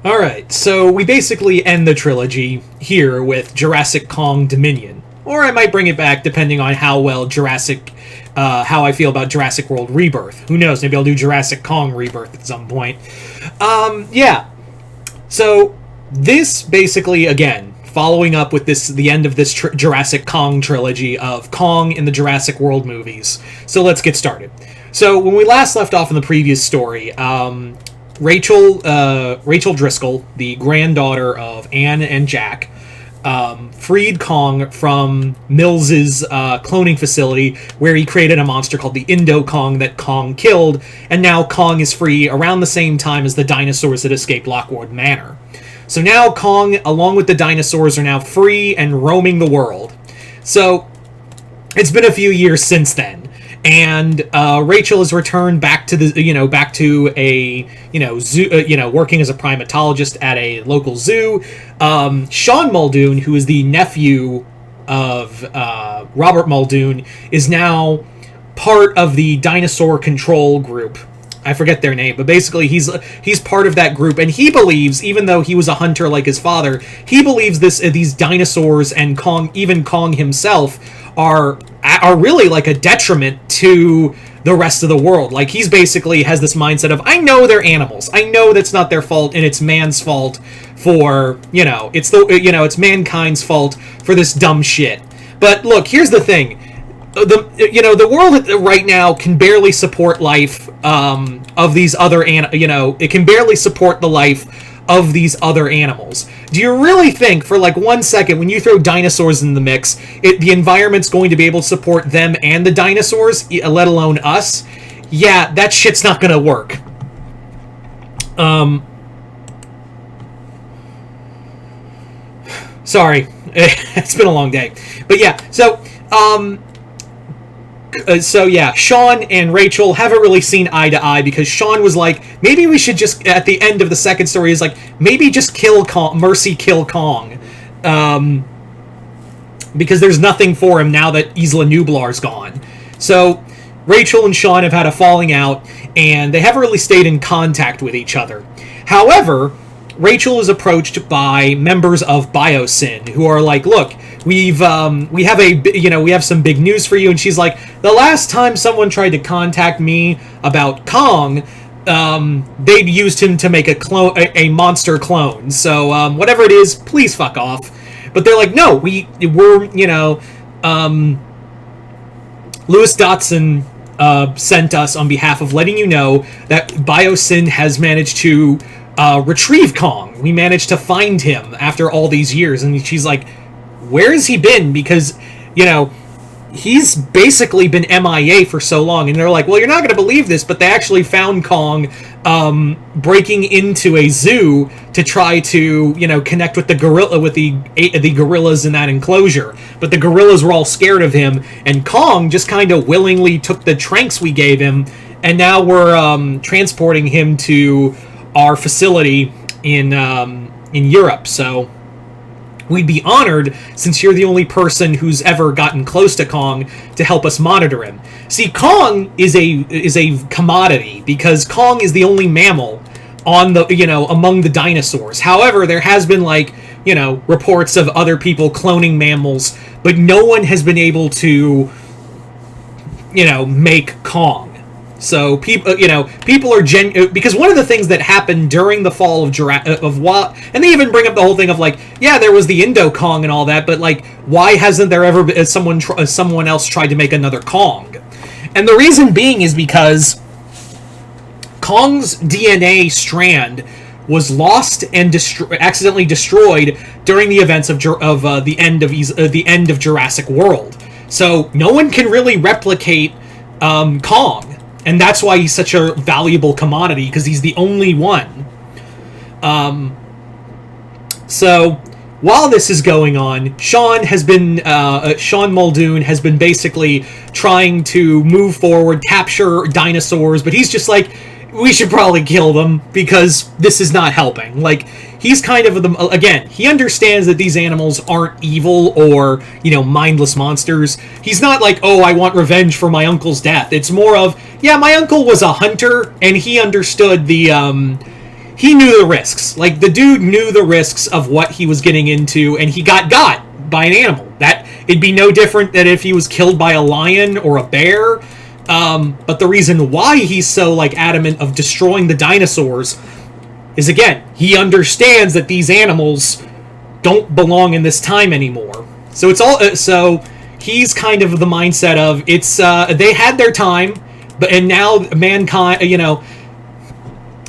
Alright, so we basically end the trilogy here with Jurassic Kong Dominion. Or I might bring it back depending on how well how I feel about Jurassic World Rebirth. Who knows, maybe I'll do Jurassic Kong Rebirth at some point. Yeah. So, this basically, again, following up with the end of this Jurassic Kong trilogy of Kong in the Jurassic World movies. So let's get started. So, when we last left off in the previous story, Rachel Driscoll, the granddaughter of Anne and Jack, freed Kong from Mills's cloning facility, where he created a monster called the Indo-Kong that Kong killed, and now Kong is free around the same time as the dinosaurs that escaped Lockwood Manor. So now Kong, along with the dinosaurs, are now free and roaming the world. So it's been a few years since then. And Rachel has returned back to a zoo, working as a primatologist at a local zoo. Sean Muldoon, who is the nephew of Robert Muldoon, is now part of the dinosaur control group. I forget their name, but basically he's part of that group, and he believes, even though he was a hunter like his father, he believes these dinosaurs and Kong, even Kong himself, are really like a detriment to the rest of the world. Like, he's basically has this mindset of, I know they're animals, I know that's not their fault, and it's man's fault for, it's mankind's fault for this dumb shit. But look, here's the thing. The world right now can barely support life of these other it can barely support the life of these other animals. Do you really think, for like 1 second, when you throw dinosaurs in the mix, the environment's going to be able to support them and the dinosaurs, let alone us? Yeah, that shit's not gonna work. Sorry, it's been a long day, but yeah. So yeah, Sean and Rachel haven't really seen eye to eye, because Sean was like, maybe we should just, at the end of the second story, is like, maybe just kill Kong, kill Kong. Because there's nothing for him now that Isla Nublar's gone. So Rachel and Sean have had a falling out, and they haven't really stayed in contact with each other. However, Rachel is approached by members of Biosyn, who are like, look, we have some big news for you. And she's like, the last time someone tried to contact me about Kong, they'd used him to make a monster clone. So whatever it is, please fuck off. But they're like, no, we're Lewis Dotson sent us on behalf of letting you know that Biosyn has managed to retrieve Kong. We managed to find him after all these years. And she's like, where has he been? Because, he's basically been MIA for so long. And they're like, well, you're not going to believe this, but they actually found Kong breaking into a zoo to try to, connect with the gorillas in that enclosure. But the gorillas were all scared of him, and Kong just kind of willingly took the tranks we gave him, and now we're transporting him to our facility in Europe. So we'd be honored, since you're the only person who's ever gotten close to Kong, to help us monitor him. See, Kong is a commodity, because Kong is the only mammal on the among the dinosaurs. However, there has been reports of other people cloning mammals, but no one has been able to make Kong. So people are because one of the things that happened during the fall of and they even bring up the whole thing of there was the Indo-Kong and all that, but why hasn't there ever been someone else tried to make another Kong? And the reason being is because Kong's DNA strand was lost and accidentally destroyed during the events of the end of Jurassic World. So no one can really replicate Kong. And that's why he's such a valuable commodity, because he's the only one. So while this is going on, Sean Muldoon has been basically trying to move forward, capture dinosaurs, but he's just like, we should probably kill them, because this is not helping. He's kind of he understands that these animals aren't evil or, mindless monsters. He's not like, oh, I want revenge for my uncle's death. It's more of, yeah, my uncle was a hunter, and he understood the he knew the risks. Like, the dude knew the risks of what he was getting into, and he got by an animal. That it'd be no different than if he was killed by a lion or a bear. But the reason why he's so, like, adamant of destroying the dinosaurs is, again, he understands that these animals don't belong in this time anymore. So it's all so he's kind of the mindset of it's they had their time, and now mankind,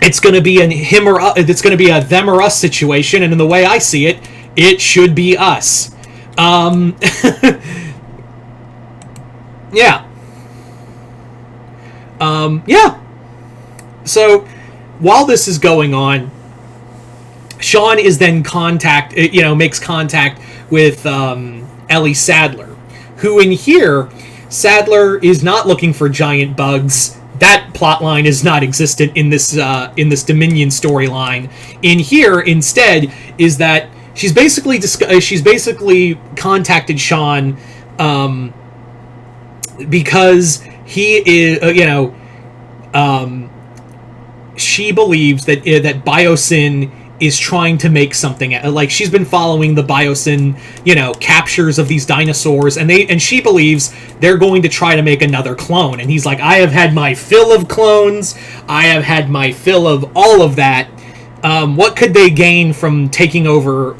it's going to be it's going to be a them or us situation, and in the way I see it, it should be us. Yeah. Yeah. So while this is going on, Sean is then makes contact with Ellie Sadler, who in here, Sadler is not looking for giant bugs. That plotline is not existent in this Dominion storyline. In here, instead, is that she's basically contacted Sean because he is she believes that Biosyn is trying to make something, like, she's been following the Biosyn, captures of these dinosaurs, and she believes they're going to try to make another clone. And he's like, I have had my fill of clones. I have had my fill of all of that. What could they gain from taking over,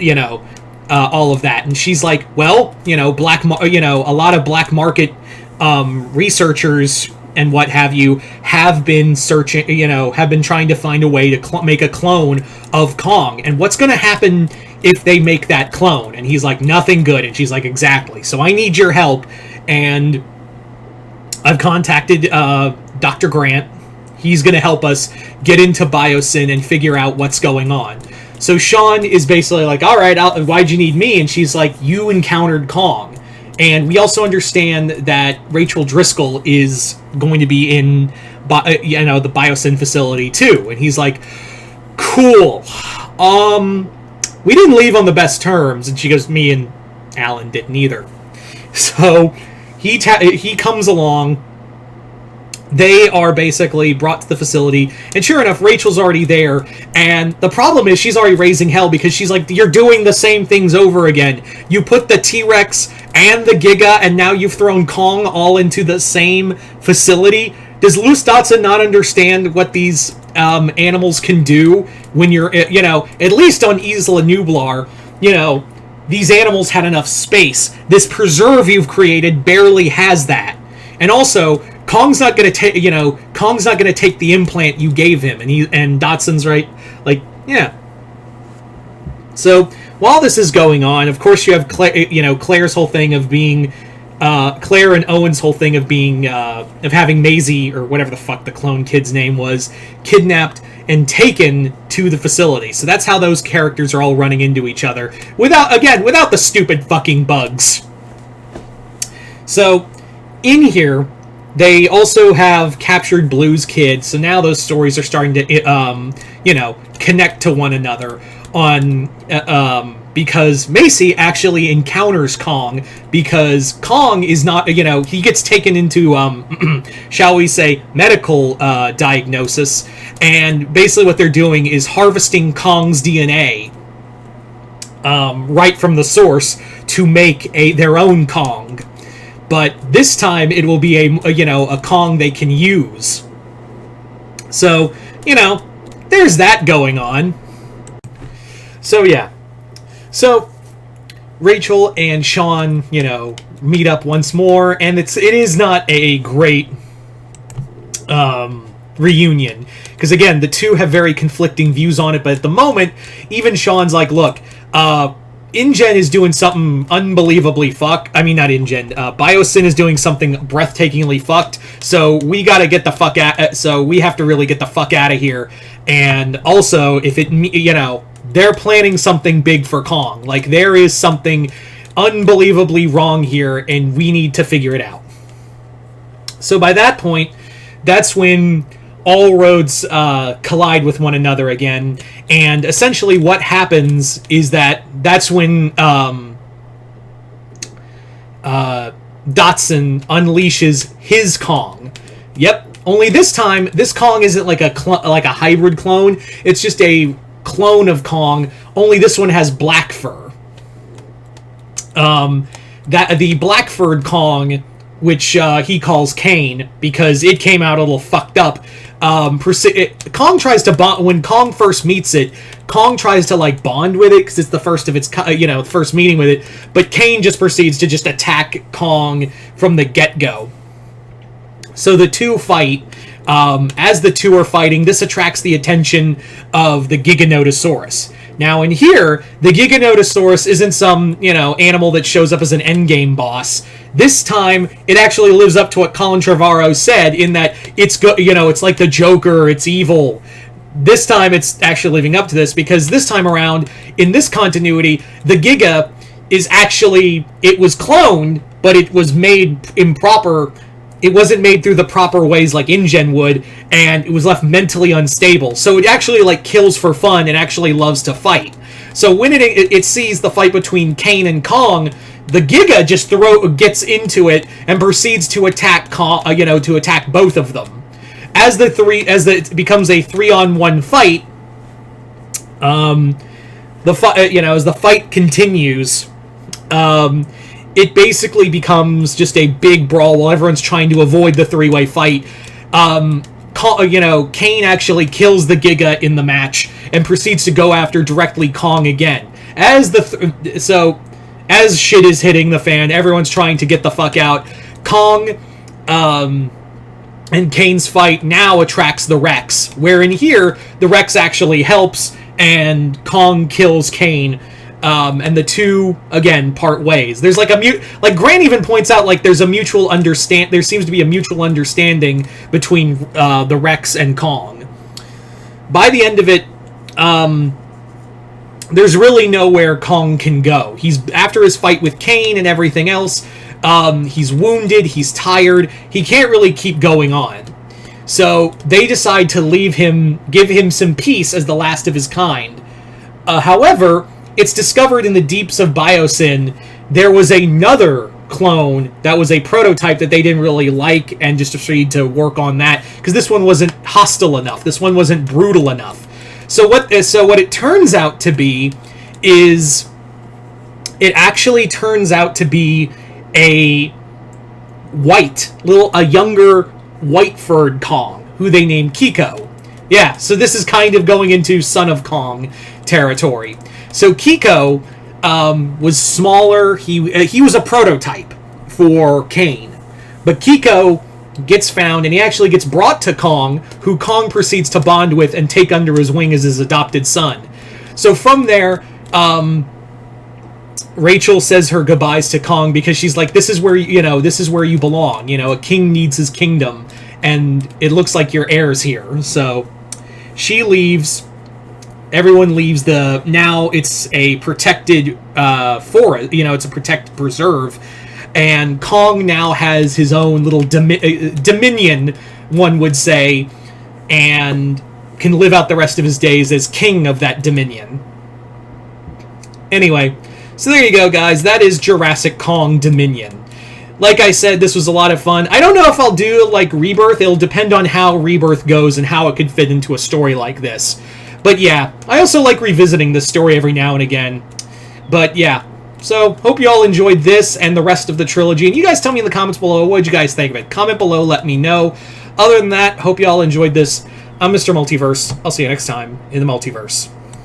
all of that? And she's like, well, a lot of black market researchers and what have you have been searching, have been trying to find a way to make a clone of Kong. And what's going to happen if they make that clone? And he's like, nothing good. And she's like, exactly. So I need your help. And I've contacted Dr. Grant. He's going to help us get into Biosyn and figure out what's going on. So Sean is basically like, all right, why'd you need me? And she's like, you encountered Kong. And we also understand that Rachel Driscoll is going to be in, the Biosyn facility too. And he's like, cool. We didn't leave on the best terms. And she goes, me and Alan didn't either. So he comes along. They are basically brought to the facility, and sure enough, Rachel's already there, and the problem is she's already raising hell because she's like, you're doing the same things over again. You put the T-Rex and the Giga, and now you've thrown Kong all into the same facility. Does Luce Dotson not understand what these animals can do when you're, at least on Isla Nublar, these animals had enough space. This preserve you've created barely has that. And also, Kong's not gonna take the implant you gave him, and Dotson's right, like, yeah. So while this is going on, of course you have Claire's whole thing of being, Claire and Owen's whole thing of being, of having Maisie, or whatever the fuck the clone kid's name was, kidnapped and taken to the facility. So that's how those characters are all running into each other, without the stupid fucking bugs. So in here, they also have captured Blue's kid, so now those stories are starting to, connect to one another on, because Macy actually encounters Kong, because Kong is not, he gets taken into, shall we say, medical diagnosis, and basically what they're doing is harvesting Kong's DNA, right from the source to make their own Kong. But this time it will be a Kong they can use. So, there's that going on. So, yeah. So, Rachel and Sean, meet up once more, and it is not a great reunion. Because, again, the two have very conflicting views on it, but at the moment, even Sean's like, look, InGen is doing something unbelievably Biosyn is doing something breathtakingly fucked, so we gotta get the fuck out, so we have to really get the fuck out of here. And also, if they're planning something big for Kong. Like, there is something unbelievably wrong here, and we need to figure it out. So by that point, that's when all roads collide with one another again, and essentially what happens is that's when Dotson unleashes his Kong. Yep, Only this time, this Kong isn't like like a hybrid clone. It's just a clone of Kong. Only this one has black fur. That the black furred Kong, which he calls Kane because it came out a little fucked up. Kong tries to bond when Kong first meets it. Kong tries to like bond with it because it's the first of its first meeting with it. But Kane just proceeds to just attack Kong from the get-go. So the two fight. As the two are fighting, this attracts the attention of the Giganotosaurus. Now in here, the Giganotosaurus isn't some, animal that shows up as an endgame boss. This time, it actually lives up to what Colin Trevorrow said in that it's like the Joker, it's evil. This time, it's actually living up to this because this time around, in this continuity, the Giga is actually, it was cloned, but it was made improper. It wasn't made through the proper ways like InGen would, and it was left mentally unstable. So it actually like kills for fun and actually loves to fight. So when it sees the fight between Kane and Kong, the Giga just gets into it and proceeds to attack to attack both of them. As it becomes a 3-on-1 fight, as the fight continues, it basically becomes just a big brawl while everyone's trying to avoid the three-way fight. Kane actually kills the Giga in the match and proceeds to go after directly Kong again. As shit is hitting the fan, everyone's trying to get the fuck out. Kong and Kane's fight now attracts the Rex, where in here the Rex actually helps and Kong kills Kane. And the two again part ways. There's like Grant even points out there seems to be a mutual understanding between the Rex and Kong. By the end of it, there's really nowhere Kong can go. He's after his fight with Kane and everything else. He's wounded. He's tired. He can't really keep going on. So they decide to leave him, give him some peace as the last of his kind. However, it's discovered in the deeps of Biosyn there was another clone that was a prototype that they didn't really like and just proceeded to work on that because this one wasn't hostile enough. This one wasn't brutal enough. So what it turns out to be is it actually turns out to be a younger white-furred Kong who they named Kiko. Yeah, so this is kind of going into Son of Kong territory. So Kiko was smaller. He was a prototype for Kane. But Kiko gets found, and he actually gets brought to Kong, who Kong proceeds to bond with and take under his wing as his adopted son. So from there, Rachel says her goodbyes to Kong because she's like, this is where you belong. A king needs his kingdom, and it looks like your heir's here. So she leaves. Everyone leaves now it's a protected forest, it's a protected preserve, and Kong now has his own little dominion, one would say, and can live out the rest of his days as king of that dominion. Anyway, so there you go, guys. That is Jurassic Kong Dominion. Like I said, this was a lot of fun. I don't know if I'll do Rebirth. It'll depend on how Rebirth goes and how it could fit into a story like this. But yeah, I also like revisiting this story every now and again. But yeah, so hope you all enjoyed this and the rest of the trilogy. And you guys tell me in the comments below, what did you guys think of it? Comment below, let me know. Other than that, hope you all enjoyed this. I'm Mr. Multiverse. I'll see you next time in the Multiverse.